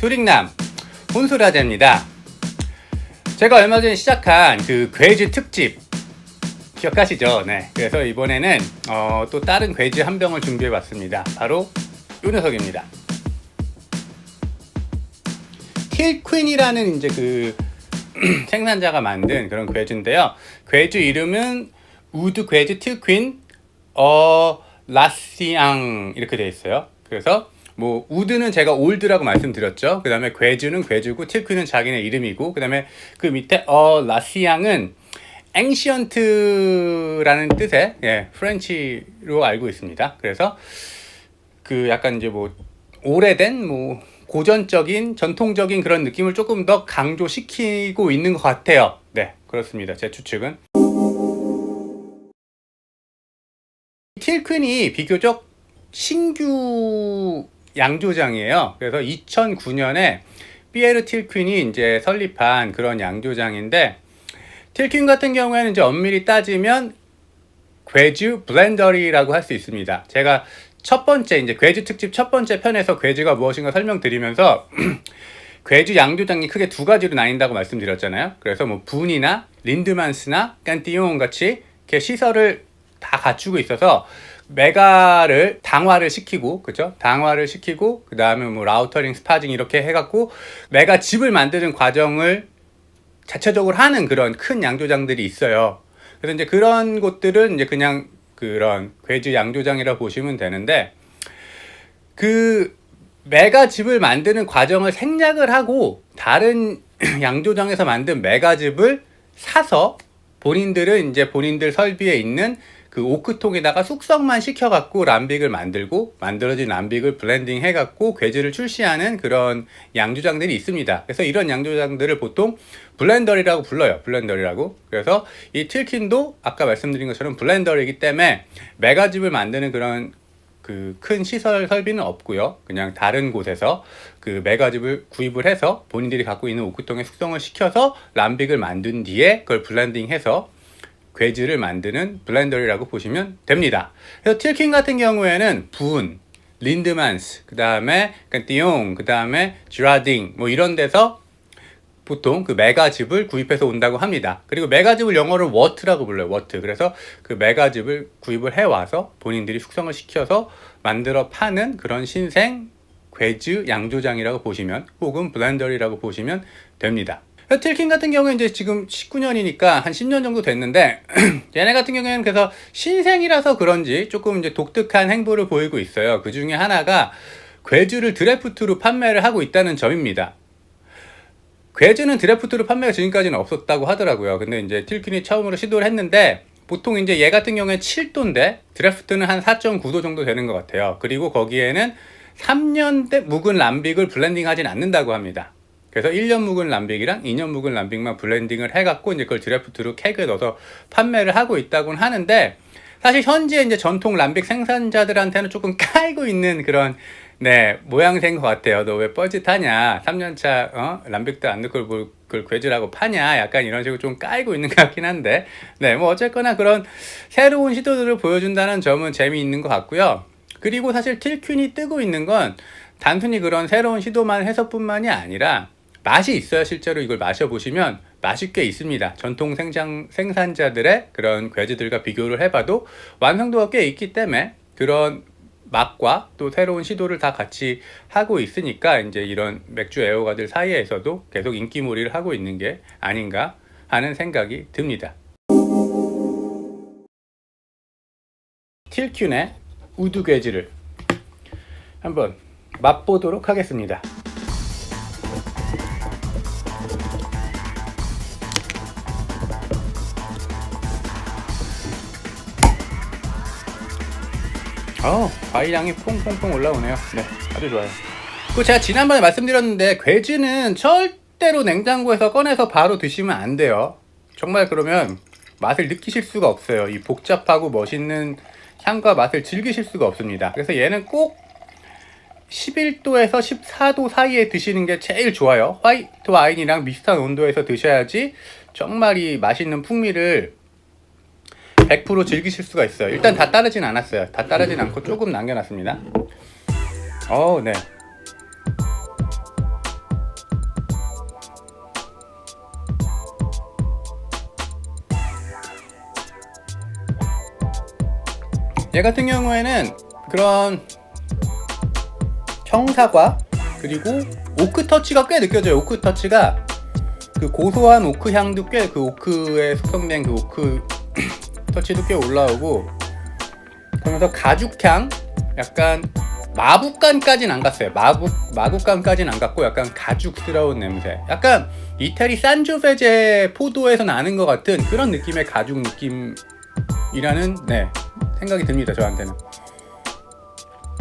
수릭남 혼술아재입니다. 제가 얼마 전에 시작한 그 괴즈 특집 기억하시죠? 네. 그래서 이번에는 또 다른 괴즈 한 병을 준비해 봤습니다. 바로 이 녀석입니다. 틸퀸이라는 이제 그 생산자가 만든 그런 괴즈인데요. 괴즈 이름은 우드 괴즈 틸퀸 라시앙 이렇게 되어 있어요. 그래서 뭐 우드는 제가 올드라고 말씀드렸죠. 그 다음에 괴즈는 괴즈고 틸퀸은 자기네 이름이고, 그 다음에 그 밑에 라시앙은 앵시언트라는 뜻의 프렌치로 알고 있습니다. 그래서 그 약간 이제 뭐 오래된 뭐 고전적인 전통적인 그런 느낌을 조금 더 강조시키고 있는 것 같아요. 네, 그렇습니다. 제 추측은. 틸퀸이 비교적 신규 양조장이에요. 그래서 2009년에 피에르 틸퀸이 이제 설립한 그런 양조장인데, 틸퀸 같은 경우에는 이제 엄밀히 따지면 괴즈 블렌더리라고 할 수 있습니다. 제가 첫 번째 이제 괴즈 특집 첫 번째 편에서 괴즈가 무엇인가 설명드리면서 괴즈 양조장이 크게 두 가지로 나뉜다고 말씀드렸잖아요. 그래서 뭐 분이나 린드만스나 깐띠용 같이 이렇게 시설을 다 갖추고 있어서 메가를 당화를 시키고, 그죠? 당화를 시키고, 그 다음에 뭐 라우터링, 스파징 이렇게 해갖고 메가 집을 만드는 과정을 자체적으로 하는 그런 큰 양조장들이 있어요. 그래서 이제 그런 곳들은 이제 그냥 그런 괴즈 양조장이라고 보시면 되는데, 그 메가 집을 만드는 과정을 생략을 하고 다른 양조장에서 만든 메가 집을 사서 본인들은 이제 본인들 설비에 있는 그 오크통에다가 숙성만 시켜갖고 람빅을 만들고, 만들어진 람빅을 블렌딩 해갖고 괴즈를 출시하는 그런 양조장들이 있습니다. 그래서 이런 양조장들을 보통 블렌더리라고 불러요. 블렌더리라고. 그래서 이 틸퀸도 아까 말씀드린 것처럼 블렌더리이기 때문에 메가집을 만드는 그런 그 큰 시설 설비는 없고요. 그냥 다른 곳에서 그 메가집을 구입을 해서 본인들이 갖고 있는 오크통에 숙성을 시켜서 람빅을 만든 뒤에 그걸 블렌딩해서 괴즈를 만드는 블렌더리라고 보시면 됩니다. 그래서 틸퀸 같은 경우에는 분, 린드만스, 그 다음에 깐띠용, 그 다음에 지라딩 뭐 이런 데서 보통 그 메가집을 구입해서 온다고 합니다. 그리고 메가집을 영어로 워트라고 불러요. 워트. 그래서 그 메가집을 구입을 해와서 본인들이 숙성을 시켜서 만들어 파는 그런 신생 괴즈 양조장이라고 보시면, 혹은 블렌더리라고 보시면 됩니다. 틸퀸 같은 경우에 이제 지금 19년이니까 한 10년 정도 됐는데, 얘네 같은 경우에는 그래서 신생이라서 그런지 조금 이제 독특한 행보를 보이고 있어요. 그 중에 하나가 괴즈를 드래프트로 판매를 하고 있다는 점입니다. 괴즈는 드래프트로 판매가 지금까지는 없었다고 하더라고요. 근데 이제 틸퀸이 처음으로 시도를 했는데, 보통 이제 얘 같은 경우에 7도인데 드래프트는 한 4.9도 정도 되는 것 같아요. 그리고 거기에는 3년 묵은 람빅을 블렌딩 하진 않는다고 합니다. 그래서 1년 묵은 람빅이랑 2년 묵은 람빅만 블렌딩을 해갖고 이제 그걸 드래프트로 캔에 넣어서 판매를 하고 있다고는 하는데, 사실 현재 이제 전통 람빅 생산자들한테는 조금 깔고 있는 그런 모양새인 것 같아요. 너 왜 뻘짓하냐? 3년차 람빅도 안 넣고 그걸 괴즈라고 파냐? 약간 이런 식으로 좀 깔고 있는 것 같긴 한데, 뭐 어쨌거나 그런 새로운 시도들을 보여준다는 점은 재미있는 것 같고요. 그리고 사실 틸퀸이 뜨고 있는 건 단순히 그런 새로운 시도만 해서뿐만이 아니라 맛이 있어요. 실제로 이걸 마셔보시면 맛이 꽤 있습니다. 전통 생산자들의 그런 괴즈들과 비교를 해봐도 완성도가 꽤 있기 때문에 그런 맛과 또 새로운 시도를 다 같이 하고 있으니까 이제 이런 맥주 애호가들 사이에서도 계속 인기몰이를 하고 있는 게 아닌가 하는 생각이 듭니다. 틸퀸의 우드 괴즈를 한번 맛보도록 하겠습니다. 과일향이 퐁퐁퐁 올라오네요. 네, 아주 좋아요. 그 제가 지난번에 말씀드렸는데, 괴즈는 절대로 냉장고에서 꺼내서 바로 드시면 안 돼요. 정말 그러면 맛을 느끼실 수가 없어요. 이 복잡하고 멋있는 향과 맛을 즐기실 수가 없습니다. 그래서 얘는 꼭 11도에서 14도 사이에 드시는 게 제일 좋아요. 화이트 와인이랑 비슷한 온도에서 드셔야지 정말 이 맛있는 풍미를 100% 즐기실 수가 있어요. 일단 다 따르진 않았어요. 다 따르진 않고 조금 남겨놨습니다. 네. 얘 같은 경우에는 그런 청사과 그리고 오크 터치가 꽤 느껴져요. 오크 터치가 그 고소한 오크 향도 꽤, 그 오크에 숙성된 그 오크 터치도 꽤 올라오고, 그러면서 가죽향, 약간 마구간까지는 안 갔어요. 마구간까지는 안 갔고 약간 가죽스러운 냄새, 약간 이태리 산조베제 포도에서 나는 것 같은 그런 느낌의 가죽 느낌이라는 생각이 듭니다. 저한테는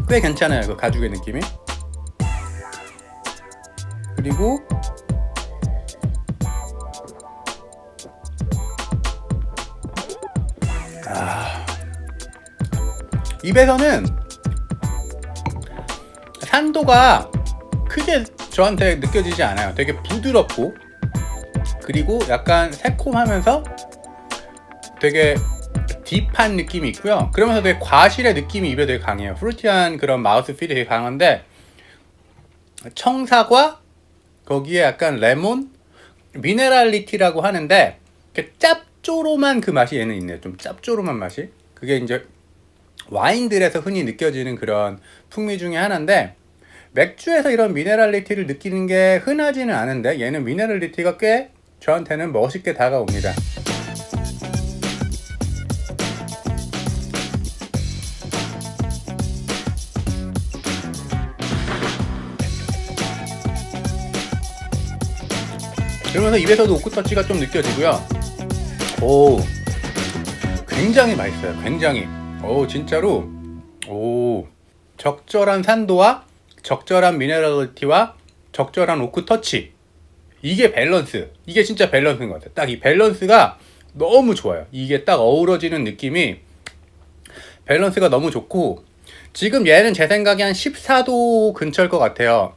꽤 괜찮아요, 그 가죽의 느낌이. 그리고 입에서는 산도가 크게 저한테 느껴지지 않아요. 되게 부드럽고, 그리고 약간 새콤하면서 되게 딥한 느낌이 있고요. 그러면서 되게 과실의 느낌이 입에 되게 강해요. 프루티한 그런 마우스필이 되게 강한데, 청사과, 거기에 약간 레몬, 미네랄리티라고 하는데, 이렇게 짭조름한 그 맛이 얘는 있네요. 좀 짭조름한 맛이. 그게 이제 와인들에서 흔히 느껴지는 그런 풍미 중에 하나인데, 맥주에서 이런 미네랄리티를 느끼는 게 흔하지는 않은데 얘는 미네랄리티가 꽤 저한테는 멋있게 다가옵니다. 그러면서 입에서도 오크 터치가 좀 느껴지고요. 오, 굉장히 맛있어요. 굉장히. 오, 진짜로. 오, 적절한 산도와 적절한 미네랄리티와 적절한 오크 터치, 이게 밸런스, 이게 진짜 밸런스인 것 같아요. 딱 이 밸런스가 너무 좋아요. 이게 딱 어우러지는 느낌이, 밸런스가 너무 좋고, 지금 얘는 제 생각에 한 14도 근처일 것 같아요.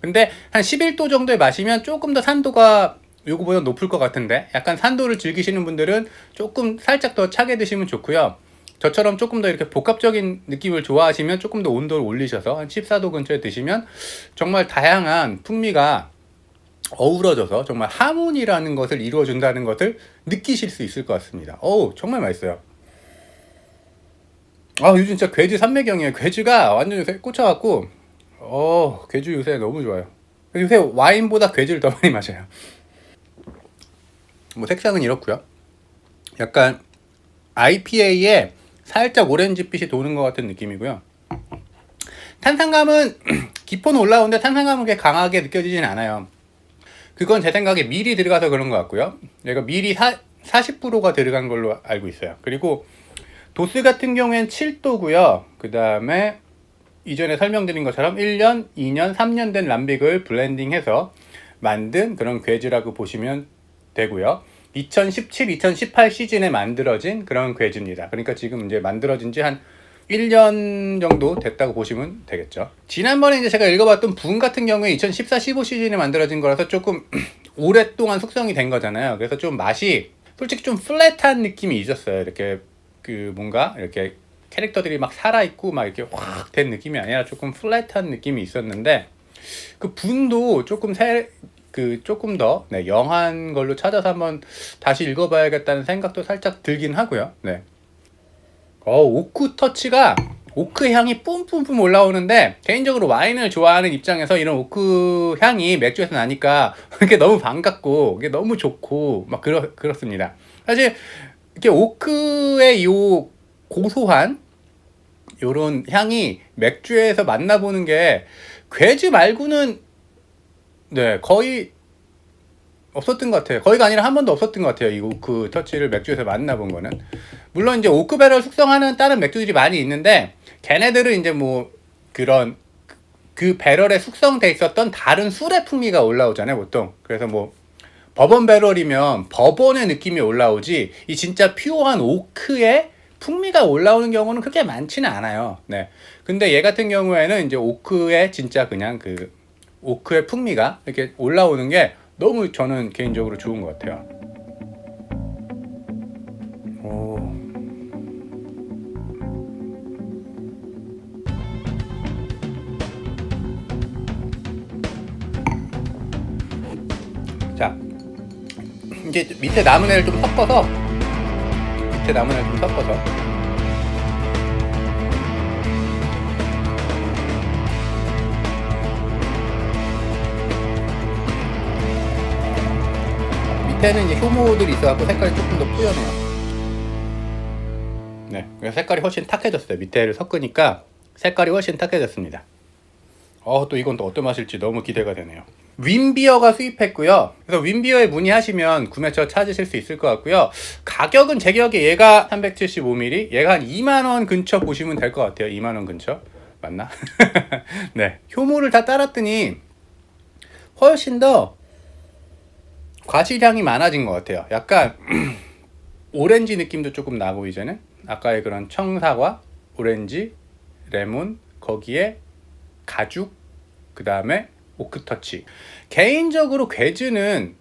근데 한 11도 정도에 마시면 조금 더 산도가 요거보다 높을 것 같은데, 약간 산도를 즐기시는 분들은 조금 살짝 더 차게 드시면 좋고요. 저처럼 조금 더 이렇게 복합적인 느낌을 좋아하시면 조금 더 온도를 올리셔서 한 14도 근처에 드시면 정말 다양한 풍미가 어우러져서 정말 하모니라는 것을 이루어준다는 것을 느끼실 수 있을 것 같습니다. 어우, 정말 맛있어요. 요즘 진짜 괴주 삼매경이에요. 괴주가 완전 요새 꽂혀갖고, 괴주 요새 너무 좋아요. 요새 와인보다 괴주를 더 많이 마셔요. 뭐 색상은 이렇고요. 약간 IPA에 살짝 오렌지빛이 도는 것 같은 느낌이고요. 탄산감은 기포는 올라오는데 탄산감은 그렇게 강하게 느껴지진 않아요. 그건 제 생각에 밀이 들어가서 그런 것 같고요. 얘가 밀이 40%가 들어간 걸로 알고 있어요. 그리고 도수 같은 경우엔 7도고요. 그 다음에 이전에 설명드린 것처럼 1년, 2년, 3년 된 람빅을 블렌딩해서 만든 그런 괴주라고 보시면 되고요. 2017, 2018 시즌에 만들어진 그런 괴주입니다. 그러니까 지금 이제 만들어진 지 한 1년 정도 됐다고 보시면 되겠죠. 지난번에 이제 제가 읽어봤던 분 같은 경우에 2014, 15 시즌에 만들어진 거라서 조금 오랫동안 숙성이 된 거잖아요. 그래서 좀 맛이 솔직히 좀 플랫한 느낌이 있었어요. 이렇게 그 뭔가 이렇게 캐릭터들이 막 살아있고 막 이렇게 확 된 느낌이 아니라 조금 플랫한 느낌이 있었는데, 그 분도 조금 조금 더 영한 걸로 찾아서 한번 다시 읽어봐야겠다는 생각도 살짝 들긴 하고요. 오크 터치가, 오크 향이 뿜뿜뿜 올라오는데, 개인적으로 와인을 좋아하는 입장에서 이런 오크 향이 맥주에서 나니까 이게 너무 반갑고 이게 너무 좋고 막 그렇습니다. 사실 이렇게 오크의 요 고소한 요런 향이 맥주에서 만나보는 게 괴주 말고는 거의 없었던 것 같아요. 거의가 아니라 한 번도 없었던 것 같아요. 이 오크 터치를 맥주에서 만나본 거는. 물론 이제 오크 배럴 숙성하는 다른 맥주들이 많이 있는데, 걔네들은 이제 뭐 그런 그 배럴에 숙성돼 있었던 다른 술의 풍미가 올라오잖아요, 보통. 그래서 뭐 버번 배럴이면 버번의 느낌이 올라오지, 이 진짜 퓨어한 오크의 풍미가 올라오는 경우는 그렇게 많지는 않아요. 근데 얘 같은 경우에는 이제 오크의 진짜 그냥 그 오크의 풍미가 이렇게 올라오는 게 너무 저는 개인적으로 좋은 것 같아요. 자, 이제 밑에 남은 애를 좀 섞어서 밑에는 이제 효모들이 있어갖고 색깔이 조금 더 뿌연해요. 네, 색깔이 훨씬 탁해졌어요. 밑에를 섞으니까 색깔이 훨씬 탁해졌습니다. 또 이건 또 어떤 맛일지 너무 기대가 되네요. 윈비어가 수입했고요. 그래서 윈비어에 문의하시면 구매처 찾으실 수 있을 것 같고요. 가격은 제 기억에 얘가 375ml, 얘가 한 2만원 근처 보시면 될 것 같아요. 2만원 근처. 맞나? 네. 효모를 다 따랐더니 훨씬 더 과실향이 많아진 것 같아요. 약간 오렌지 느낌도 조금 나고, 이제는 아까의 그런 청사과, 오렌지, 레몬, 거기에 가죽, 그 다음에 오크터치. 개인적으로 괴즈는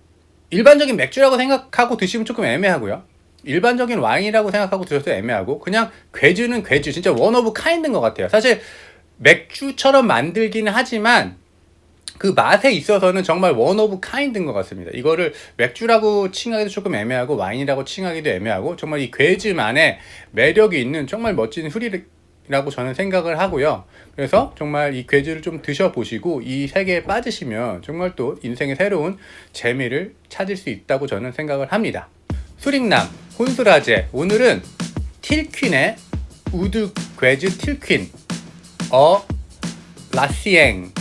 일반적인 맥주라고 생각하고 드시면 조금 애매하고요. 일반적인 와인이라고 생각하고 드셔도 애매하고, 그냥 괴즈는 괴즈, 진짜 원 오브 카인드인 것 같아요. 사실 맥주처럼 만들기는 하지만 그 맛에 있어서는 정말 원 오브 카인드인 것 같습니다. 이거를 맥주라고 칭하기도 조금 애매하고 와인이라고 칭하기도 애매하고, 정말 이 괴즈만의 매력이 있는 정말 멋진 술이라고 저는 생각을 하고요. 그래서 정말 이 괴즈를 좀 드셔보시고 이 세계에 빠지시면 정말 또 인생의 새로운 재미를 찾을 수 있다고 저는 생각을 합니다. 수릭남 혼술화제, 오늘은 틸퀸의 우드 괴즈 틸퀸 라시엥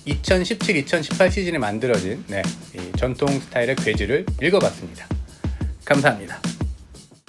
2017-2018 시즌에 만들어진 이 전통 스타일의 괴즈를 읽어봤습니다. 감사합니다.